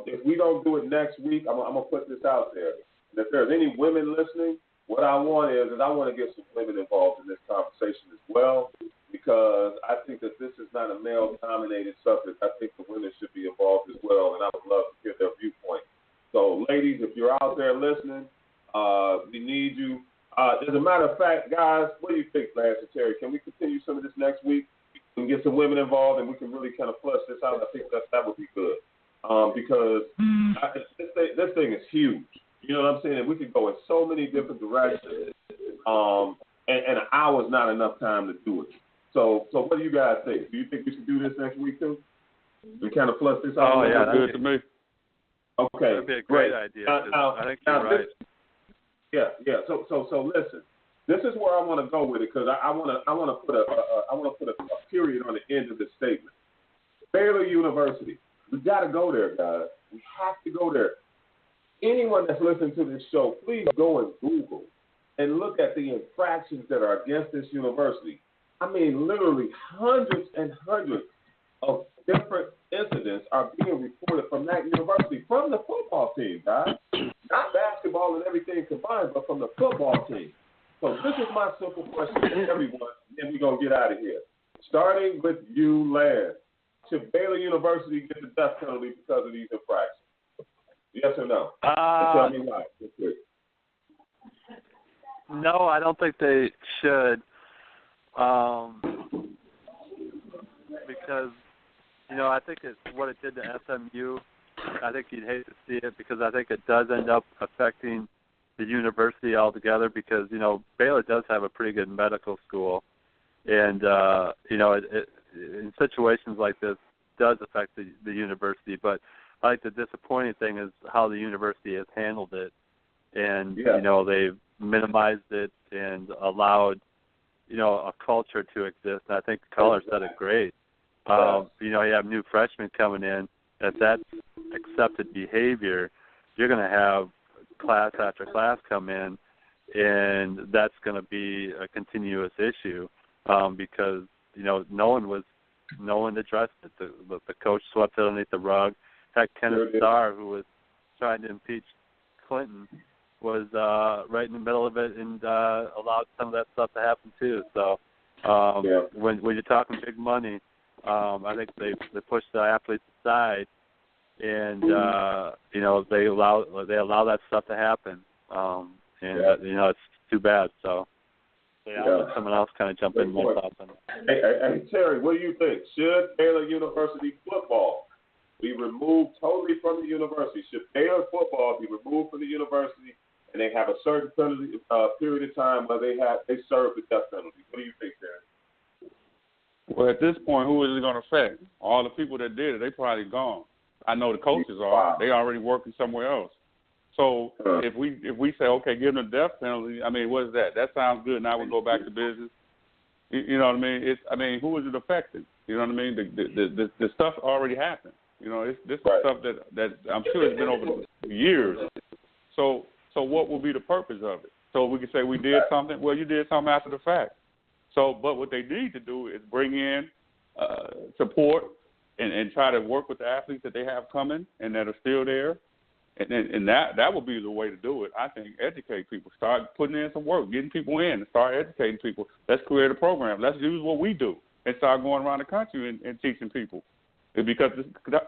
if we don't do it next week, I'm going to put this out there. And if there's any women listening, what I want is I want to get some women involved in this conversation as well, because I think that this is not a male-dominated subject. I think the women should be involved as well, and I would love to hear their viewpoint. So, ladies, if you're out there listening, we need you. As a matter of fact, guys, what do you think, Lance and Terry? Can we continue some of this next week? We can get some women involved, and we can really kind of flush this out. I think that would be good because this thing is huge. You know what I'm saying? And we could go in so many different directions, and an hour's not enough time to do it. So what do you guys think? Do you think we should do this next week too? We kind of flush this out. Oh yeah, that's good to me. Okay, that'd be a great idea. I think you're right. Yeah. So listen, this is where I want to go with it because I want to put a period on the end of this statement. Baylor University, we got to go there, guys. We have to go there. Anyone that's listening to this show, please go and Google and look at the infractions that are against this university. I mean, literally hundreds and hundreds of different incidents are being reported from that university, from the football team, guys. Not basketball and everything combined, but from the football team. So this is my simple question to everyone, and we're going to get out of here. Starting with you, Lance. Should Baylor University get the death penalty because of these infractions? Yes or no? Tell me why. No, I don't think they should. Because, I think what it did to SMU, I think you'd hate to see it because I think it does end up affecting the university altogether because, Baylor does have a pretty good medical school. And, it in situations like this does affect the university. But I think the disappointing thing is how the university has handled it. And, they've minimized it and allowed, a culture to exist. And I think Color said it great. You have new freshmen coming in. If that's accepted behavior, you're going to have class after class come in, and that's going to be a continuous issue because, no one addressed it. The coach swept it underneath the rug. Heck, Kenneth Starr, who was trying to impeach Clinton, was right in the middle of it and allowed some of that stuff to happen too. So when you're talking big money, I think they push the athletes aside, and they allow that stuff to happen, it's too bad. So I'll let someone else kind of jump in more thoughts on it. Hey, Terry, what do you think? Should Baylor University football be removed totally from the university? Should Baylor football be removed from the university, and they have a certain period of time where they serve the death penalty? What do you think, Terry? Well, at this point, who is it going to affect? All the people that did it, they probably gone. I know the coaches are. Wow. They already working somewhere else. So if we say, okay, give them the death penalty, I mean, what is that? That sounds good. Now we go back to business. You know what I mean? Who is it affecting? You know what I mean? The stuff already happened. This is stuff that I'm sure it's been over years. So what will be the purpose of it? So we can say we did something. Well, you did something after the fact. So, but what they need to do is bring in support and try to work with the athletes that they have coming and that are still there, And that would be the way to do it. I think educate people, start putting in some work, getting people in, and start educating people. Let's create a program. Let's use what we do and start going around the country and teaching people. Because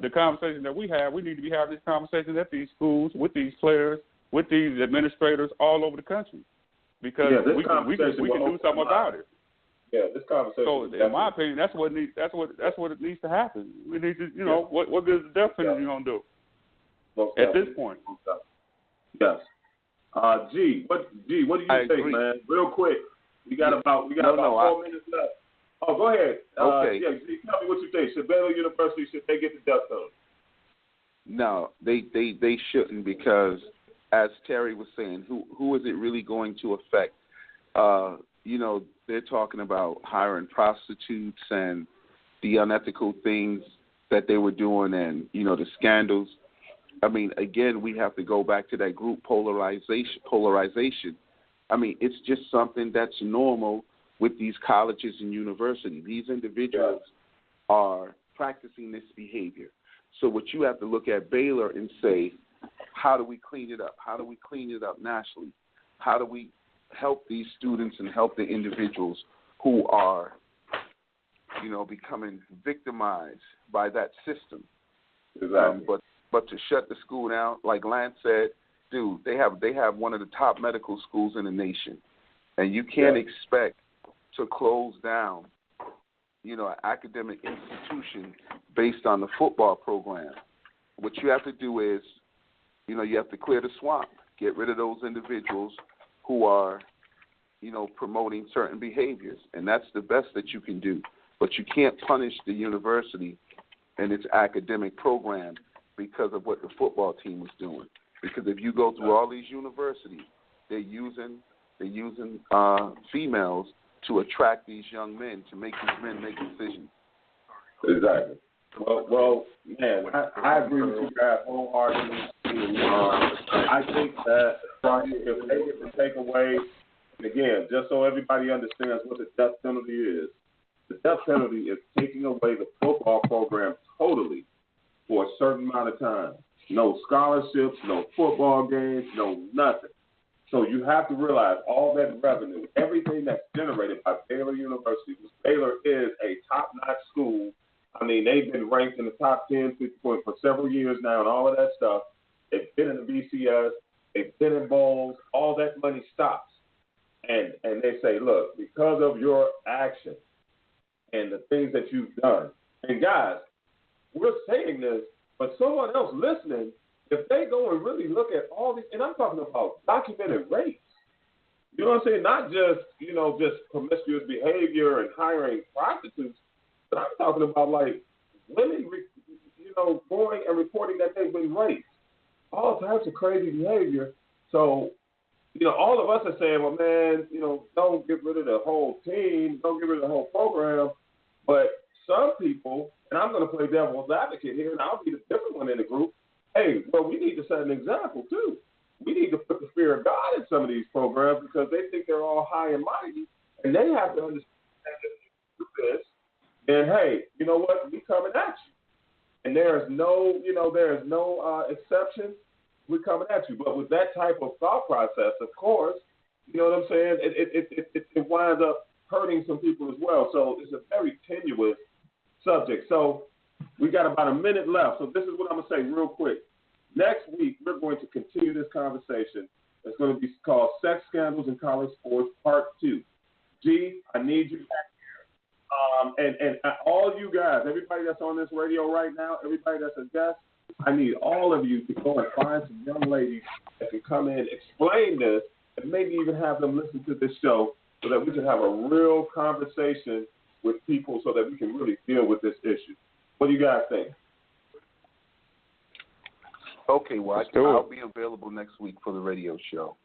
the conversation that we have, we need to be having these conversations at these schools, with these players, with these administrators all over the country. Because we can do something about it. Yeah, this conversation. So, in my opinion, that's what it needs to happen. We need to, what good is the death penalty going to do at this point? Yes. G, what do you think, man? Real quick, we got about 4 minutes left. Oh, go ahead. Okay. Yeah, G, tell me what you think. Should Baylor University they get the death penalty? No, they shouldn't, because, as Terry was saying, who is it really going to affect? They're talking about hiring prostitutes and the unethical things that they were doing, and the scandals. I mean, again, we have to go back to that group polarization. I mean, it's just something that's normal with these colleges and universities. These individuals are practicing this behavior. So what you have to look at Baylor and say, how do we clean it up? How do we clean it up nationally? How do we help these students and help the individuals who are, becoming victimized by that system? Exactly. But to shut the school down, like Lance said, dude, they have one of the top medical schools in the nation, and you can't expect to close down, an academic institution based on the football program. What you have to do is, you have to clear the swamp, get rid of those individuals who are, promoting certain behaviors, and that's the best that you can do. But you can't punish the university and its academic program because of what the football team was doing. Because if you go through all these universities, they're using females to attract these young men, to make these men make decisions. Exactly. Well, man, I agree with you guys wholeheartedly. I think that if they get to take away, and again, just so everybody understands what the death penalty is, the death penalty is taking away the football program totally for a certain amount of time. No scholarships, no football games, no nothing. So you have to realize all that revenue, everything that's generated by Baylor University, because Baylor is a top-notch school. I mean, they've been ranked in the top 10 for several years now and all of that stuff. They've been in the BCS. They've been in bowls. All that money stops. And they say, look, because of your action and the things that you've done. And, guys, we're saying this, but someone else listening, if they go and really look at all these, and I'm talking about documented rapes, you know what I'm saying? Not just, just promiscuous behavior and hiring prostitutes, but I'm talking about, like, women, going and reporting that they've been raped. All types of crazy behavior. So, all of us are saying, well, man, don't get rid of the whole team, don't get rid of the whole program. But some people, and I'm going to play devil's advocate here, and I'll be the different one in the group, hey, well, we need to set an example, too. We need to put the fear of God in some of these programs because they think they're all high and mighty, and they have to understand that if you do this, then, hey, you know what, we coming at you. And there's no exception. We're coming at you. But with that type of thought process, of course, you know what I'm saying, it winds up hurting some people as well. So it's a very tenuous subject. So we got about a minute left. So this is what I'm going to say real quick. Next week, we're going to continue this conversation. It's going to be called Sex Scandals in College Sports, Part 2. G, I need you back here. And all you guys, everybody that's on this radio right now, everybody that's a guest, I need all of you to go and find some young ladies that can come in, explain this, and maybe even have them listen to this show so that we can have a real conversation with people so that we can really deal with this issue. What do you guys think? Okay, well, I'll be available next week for the radio show.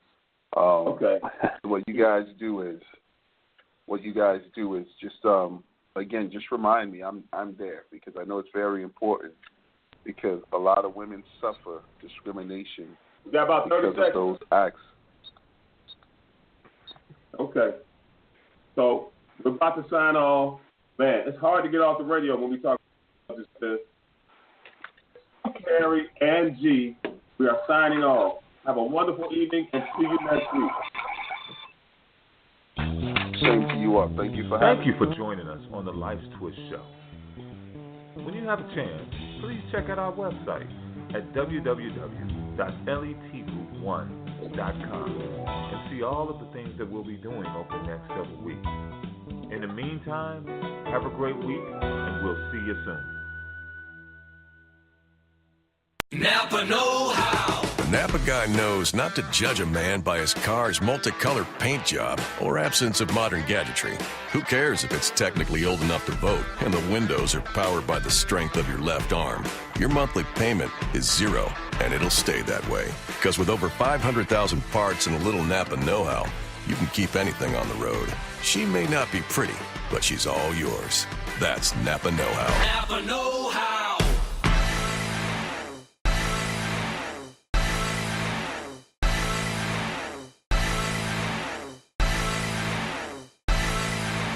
Okay. What you guys do is just again, just remind me I'm there, because I know it's very important, because a lot of women suffer discrimination We got about 30 because seconds. of those acts. Okay. So we're about to sign off. Man, it's hard to get off the radio when we talk about this. Carrie and G, We are signing off. Have a wonderful evening and see you next week. Same to you all. Thank you for having me. Thank you for joining us on the Lifestwists Show. When you have a chance, please check out our website at www.letgroup1.com and see all of the things that we'll be doing over the next several weeks. In the meantime, have a great week, and we'll see you soon. Napa know-how. The Napa guy knows not to judge a man by his car's multicolored paint job or absence of modern gadgetry. Who cares if it's technically old enough to vote and the windows are powered by the strength of your left arm? Your monthly payment is zero, and it'll stay that way. Because with over 500,000 parts and a little Napa know-how, you can keep anything on the road. She may not be pretty, but she's all yours. That's Napa know-how. Napa know-how.